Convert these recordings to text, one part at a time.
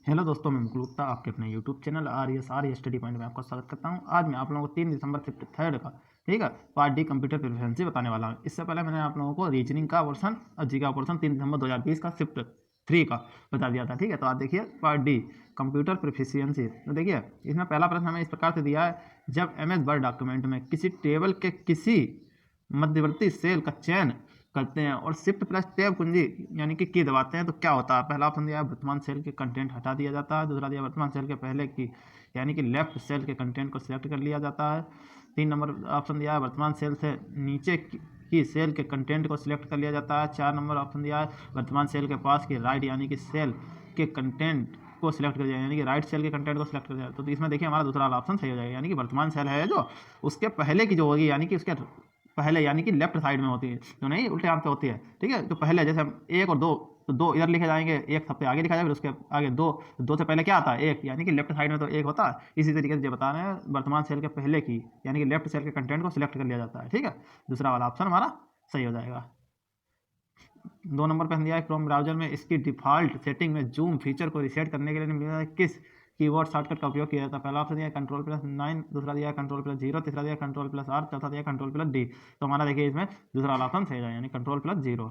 Hello दोस्तों, मैं मुकुल गुप्ता आपके अपने YouTube channel are study point में आपका स्वागत करता हूं। आज मैं आप लोगों को 3 दिसंबर शिफ्ट थर्ड का ठीक है पार्ट डी कंप्यूटर प्रेफरेंसी बताने वाला हूं। इससे पहले मैंने आप लोगों को रीजनिंग का पोर्शन और जी का पोर्शन 3 दिसंबर 2020 का शिफ्ट 3 का बता दिया था। ठीक है, तो आप देखिए पार्ट डी कंप्यूटर प्रोफिशिएंसी। तो देखिए इसमें पहला प्रश्न हमें इस प्रकार से दिया है, जब MS वर्ड डॉक्यूमेंट में किसी टेबल के किसी मध्यवर्ती सेल का चयन करते हैं और शिफ्ट प्लस टैब कुंजी यानी कि की दबाते हैं तो क्या होता है। पहला ऑप्शन दिया है वर्तमान सेल के कंटेंट हटा दिया जाता है। दूसरा दिया वर्तमान सेल के पहले की यानी कि लेफ्ट सेल के कंटेंट को सिलेक्ट कर लिया जाता है। 3 नंबर ऑप्शन दिया है वर्तमान सेल से नीचे की सेल के कंटेंट को सिलेक्ट कर लिया जाता है। 4 नंबर ऑप्शन दिया है वर्तमान सेल के पास की राइट यानी कि सेल के कंटेंट को सिलेक्ट कर दिया यानी कि राइट सेल के कंटेंट को सिलेक्ट कर दिया। तो इसमें देखिए हमारा दूसरा ऑप्शन सही हो जाएगा, यानी कि वर्तमान सेल है जो उसके पहले की जो होगी यानी कि उसके पहले यानी कि लेफ्ट साइड में होती है, जो नहीं उल्टे हाथ पे होती है। ठीक है, तो पहले जैसे हम 1 और 2 तो 2 इधर लिखे जाएंगे, 1 सबसे आगे लिखा जाएगा, फिर उसके आगे 2, 2 से पहले क्या आता है 1, यानी कि लेफ्ट साइड में तो 1 होता है। इसी तरीके से जो बता रहे हैं वर्तमान सेल के पहले की यानी कि लेफ्ट सेल के कंटेंट को सिलेक्ट कर लिया जाता है। ठीक है, दूसरा वाला ऑप्शन हमारा सही हो जाएगा। 2 नंबर पर दिया है क्रोम ब्राउजर में इसकी डिफ़ॉल्ट सेटिंग में जूम फीचर को रीसेट करने के लिए किस कीबोर्ड शॉर्टकट का उपयोग किया जाता है। पहला ऑप्शन दिया कंट्रोल+9, दूसरा दिया कंट्रोल+0, तीसरा दिया कंट्रोल+R, चौथा दिया कंट्रोल+D। तो हमारा देखिए इसमें दूसरा वाला ऑप्शन सही है, यानी कंट्रोल+0।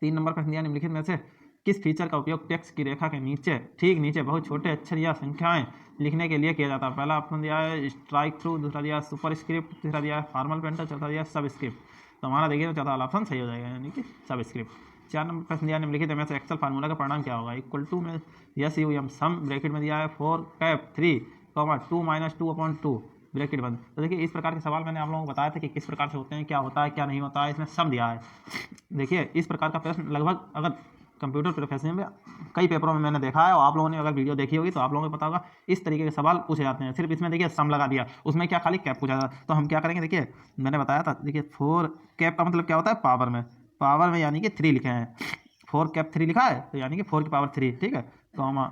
3 नंबर पर दिया निम्नलिखित में से किस फीचर का उपयोग टेक्स्ट की रेखा के नीचे ठीक नीचे बहुत छोटे अक्षर या संख्याएं लिखने के लिए किया जाता है। पहला ऑप्शन दिया है स्ट्राइक थ्रू, दूसरा दिया है सुपर स्क्रिप्ट, तीसरा दिया है फॉर्मल पेंटर, चौथा दिया है सब स्क्रिप्ट। तो हमारा देखिए चौथा वाला ऑप्शन सही हो जाएगा, यानी कि सब स्क्रिप्ट। 4 नंबर प्रश्न दिया निम्नलिखित में से एक्सेल फार्मूला का परिणाम क्या होगा। इक्वल टू में SUM सम ब्रैकेट में दिया है 4 कैप 3 2 माइनस 2/2 ब्रैकेट बंद। तो देखिए इस प्रकार के सवाल मैंने आप लोगों को बताया था कि किस प्रकार से होते हैं, क्या होता है क्या नहीं होता है, इसमें सम दिया है। देखिए इस प्रकार का प्रश्न लगभग अगर कंप्यूटर प्रोफेशन में कई पेपरों में मैंने देखा है, और आप लोगों ने अगर वीडियो देखी होगी तो आप लोगों को पता होगा इस तरीके के सवाल पूछे जाते हैं। सिर्फ इसमें देखिए सम लगा दिया, उसमें क्या खाली कैप पूछा था। तो हम क्या करेंगे, देखिए मैंने बताया था, देखिए 4 कैप का मतलब क्या होता है पावर में यानी कि 3 लिखे हैं। 4 कैप 3 लिखा है तो यानी कि 4 की पावर 3। ठीक है, कॉमा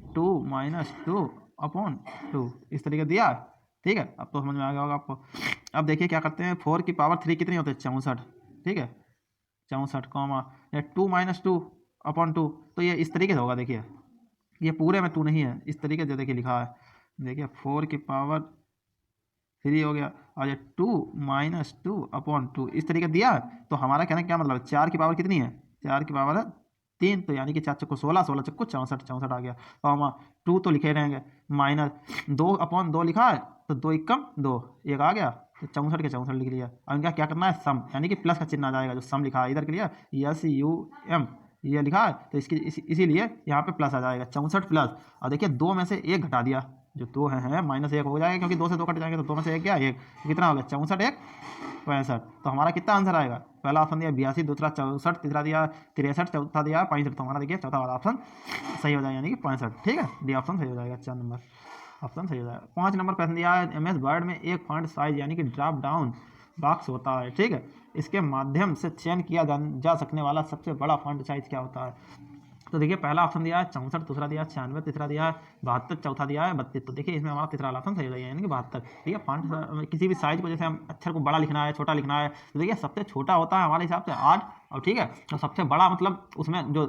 2 माइनस 2/2 इस तरीके दिया। ठीक है, अब तो समझ में आ गया होगा आपको। अब देखिए क्या करते हैं, 4 की पावर 3 कितनी होती है 64। ठीक है, 64 कॉमा 2 माइनस 2/2। तो ये इस तरीके से होगा। देखिए ये पूरे में 2 नहीं है, इस तरीके से देखिए लिखा है। देखिए 4 की पावर 3 हो गया और ये 2 माइनस 2/2 इस तरीके दिया है। तो हमारा कहने का क्या मतलब है, 4 की पावर कितनी है, 4 की पावर है 3, तो यानी कि 4 चक्को 16, 16 चक्को 64, 64 आ गया। कॉमा 2 तो लिखे रहेंगे, माइनस 2/2 लिखा है तो 2 एकम 2, एक आ गया तो 64 के 64 लिख लिया। अब इनका क्या करना है, सम यानी कि प्लस का चिन्ह आ जाएगा, जो सम लिखा है इधर के लिए SUM ये लिखा है तो इसकी इसीलिए यहाँ पे प्लस आ जाएगा 64 प्लस। और देखिए 2 में से 1 घटा दिया, जो 2 है -1 हो जाएगा, क्योंकि 2 से 2 कट जाएंगे तो 2 में से 1 क्या 1, कितना हो गया 64 1 65। तो हमारा कितना आंसर आएगा, पहला ऑप्शन दिया 82, दूसरा 64, तीसरा दिया 63, चौथा दिया 65। तो हमारा देखिए चौथा वाला ऑप्शन सही हो जाएगा, यानी कि 65। ठीक है, डी ऑप्शन सही हो जाएगा, 4 नंबर ऑप्शन सही हो जाएगा। 5 नंबर प्रश्न दिया है MS वर्ड में एक फॉन्ट साइज यानी कि ड्रॉप डाउन बॉक्स होता है। ठीक है, इसके माध्यम से चयन किया जा सकने वाला सबसे बड़ा फॉन्ट साइज क्या होता है। तो देखिए पहला ऑप्शन दिया है 64, दूसरा दिया है 96, तीसरा दिया है 72, चौथा दिया है 32। तो देखिए इसमें हमारा तीसरा वाला ऑप्शन सही हो जाएगा, यानी कि 72। ठीक है, फॉन्ट किसी भी साइज को जैसे हम अक्षर को बड़ा लिखना है छोटा लिखना है, तो देखिए सबसे छोटा होता है हमारे हिसाब से 8, और ठीक है तो सबसे बड़ा मतलब उसमें जो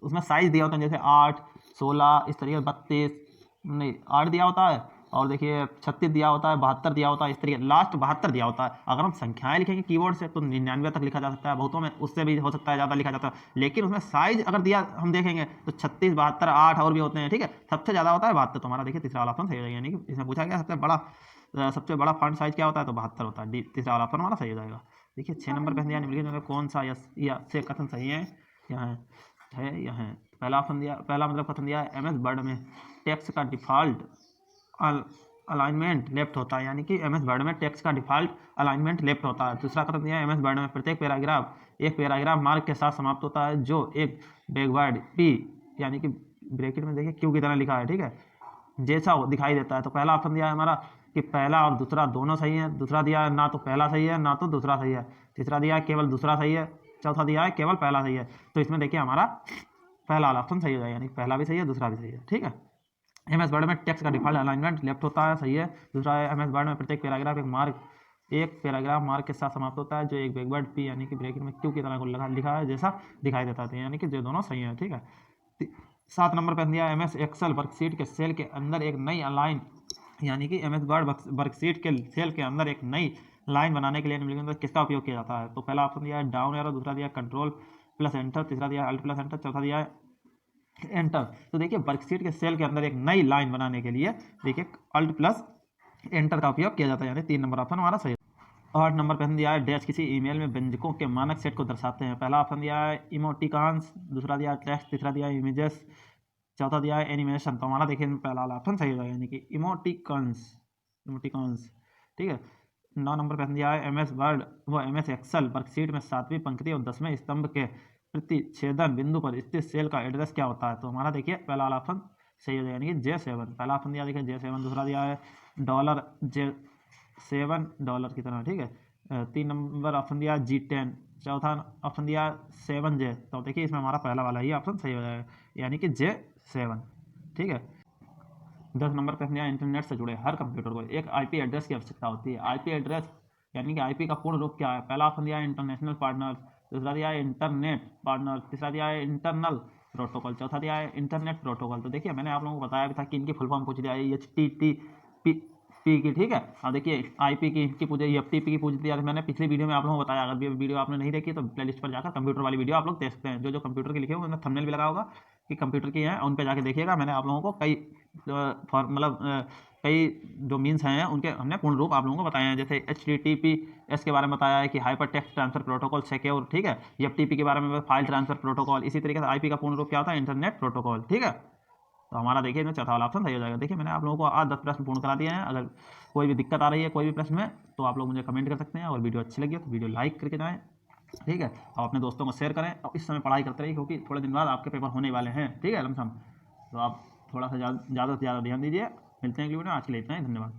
उसमें साइज दिया होता है जैसे 8, 16 इस तरीके 32 नहीं 8 दिया होता है, और देखिए 36 दिया होता है, 72 दिया होता है, इस तरीके लास्ट 72 दिया होता है। अगर हम संख्याएं लिखेंगे कीबोर्ड से तो 99 तक लिखा जा सकता है, बहुतों में उससे भी हो सकता है ज़्यादा लिखा जाता है। लेकिन उसमें साइज अगर दिया हम देखेंगे तो 36, 72, 8 और भी होते हैं। ठीक है, सबसे ज़्यादा होता है 72। तो हमारा देखिए तीसरा वाला ऑप्शन सही हो जाएगा, यानी कि इसमें पूछा गया सबसे बड़ा फॉन्ट साइज क्या होता है, तो 72 होता है। तीसरा वाला ऑप्शन हमारा सही हो जाएगा। देखिए 6 नंबर पर दिया निम्नलिखित में कौन सा या से कथन सही है, यहाँ है। पहला ऑप्शन दिया, पहला मतलब कथन दिया है MS वर्ड में टेक्स्ट का डिफ़ॉल्ट अलाइनमेंट लेफ्ट होता है, यानी कि MS वर्ड में टेक्स्ट का डिफ़ॉल्ट अलाइनमेंट लेफ्ट होता है। दूसरा कथन दिया है MS वर्ड में प्रत्येक पैराग्राफ एक पैराग्राफ मार्क के साथ समाप्त होता है, जो एक बैकवर्ड P यानी कि ब्रैकेट में देखिए Q की तरह लिखा है। ठीक है, जैसा दिखाई देता है। तो पहला ऑप्शन दिया है हमारा कि पहला और दूसरा दोनों सही है, दूसरा दिया है ना तो पहला सही है ना तो दूसरा सही है, तीसरा दिया है केवल दूसरा सही है, चौथा दिया है केवल पहला सही है। तो इसमें देखिए हमारा पहला वाला ऑप्शन सही हो जाएगा, यानी पहला भी सही है दूसरा भी सही है। ठीक है, MS वर्ड में टेक्स्ट का डिफ़ॉल्ट अलाइनमेंट लेफ्ट होता है, सही है। दूसरा है MS वर्ड में प्रत्येक पैराग्राफ एक पैराग्राफ मार्क के साथ समाप्त होता है, जो एक बैकवर्ड P यानी कि ब्रैकेट में Q की तरह को लिखा है जैसा दिखाई देता है, यानी कि जो दोनों सही है। ठीक है, 7 नंबर पर दिया MS एक्सेल वर्कशीट के सेल के अंदर एक नई लाइन, यानी कि MS वर्ड वर्कशीट के सेल के अंदर एक नई लाइन बनाने के लिए निम्नलिखित में किसका उपयोग किया जाता है। तो पहला ऑप्शन दिया है डाउन एरो, दूसरा दिया कंट्रोल प्लस एंटर, तीसरा दिया अल्ट प्लस एंटर, चौथा दिया है एंटर। तो देखिए वर्कशीट के सेल के अंदर एक नई लाइन बनाने के लिए देखिए अल्ट प्लस एंटर का उपयोग किया जाता है, यानी 3 नंबर ऑप्शन हमारा सही। 8 नंबर पर दिया है डैश किसी ईमेल में व्यंजकों के मानक सेट को दर्शाते हैं। पहला ऑप्शन दिया है इमोटिकॉन्स, दूसरा दिया है टेक्स्ट, तीसरा दिया है इमेजेस, चौथा दिया है एनिमेशन। तो हमारा देखिए पहला वाला ऑप्शन सही होगा, यानी कि इमोटिकॉन्स। ठीक है। 9 नंबर पर दिया है MS वर्ड व MS एक्सेल वर्कशीट में 7वीं पंक्ति और 10वें स्तंभ के प्रतिच्छेदन बिंदु पर स्थित सेल का एड्रेस क्या होता है। तो हमारा देखिए पहला वाला ऑप्शन सही हो जाएगा, यानी कि J7। पहला ऑप्शन दिया देखिए J7, दूसरा दिया है $J7 डॉलर की तरह। ठीक है। 3 नंबर ऑप्शन दिया G10, चौथा ऑप्शन दिया 7J। तो देखिए इसमें हमारा पहला वाला ही ऑप्शन सही हो जाएगा, यानी कि J7। ठीक है। 10 नंबर पर दिया इंटरनेट से जुड़े हर कंप्यूटर को एक IP एड्रेस की आवश्यकता होती है। IP एड्रेस यानी कि IP का पूर्ण रूप क्या है। पहला ऑप्शन दिया है इंटरनेशनल पार्टनर, दूसरा दिया है इंटरनेट पार्टनर, तीसरा दिया है इंटरनल प्रोटोकॉल, चौथा दिया है इंटरनेट प्रोटोकॉल। तो देखिए मैंने आप लोगों को बताया भी था कि इनकी फुल फॉर्म पूछ दिया है HTTP की। ठीक है। अब देखिए IP की पूछ FTP की पूछ दिया। मैंने पिछली वीडियो में आप लोगों को बताया, अगर वीडियो आपने नहीं देखी तो प्लेलिस्ट पर जाकर कंप्यूटर वाली वीडियो आप लोग देख सकते हैं। जो कंप्यूटर के लिखे हुए उन्होंने थंबनेल भी लगा होगा कि कंप्यूटर की हैं, उन पर जाके देखिएगा। मैंने आप लोगों को कई कई जो मीन्स हैं उनके हमने पूर्ण रूप आप लोगों को बताए हैं। जैसे HTTPS के बारे में बताया है कि hyper text transfer protocol secure. ठीक है। FTP के बारे में फाइल ट्रांसफर प्रोटोकॉल। इसी तरीके से IP का पूर्ण रूप क्या होता है, इंटरनेट प्रोटोकॉल। ठीक है। तो हमारा देखिए इसमें चौथा वाला ऑप्शन सही हो जाएगा। देखिए मैंने आप लोगों को आज 10 प्रश्न पूर्ण करा दिए हैं। अगर कोई भी दिक्कत आ रही है कोई भी प्रश्न में तो आप लोग मुझे कमेंट कर सकते हैं, और वीडियो अच्छी लगी तो वीडियो लाइक करके जाएँ। ठीक है। और अपने दोस्तों को शेयर करें, और इस समय पढ़ाई करते रहिए, क्योंकि थोड़े दिन बाद आपके पेपर होने वाले हैं। ठीक है लमसम। तो आप थोड़ा सा ज़्यादा से ज़्यादा ध्यान दीजिए। मिलते हैं अगली वीडियो में। आज के लिए इतना ही, धन्यवाद।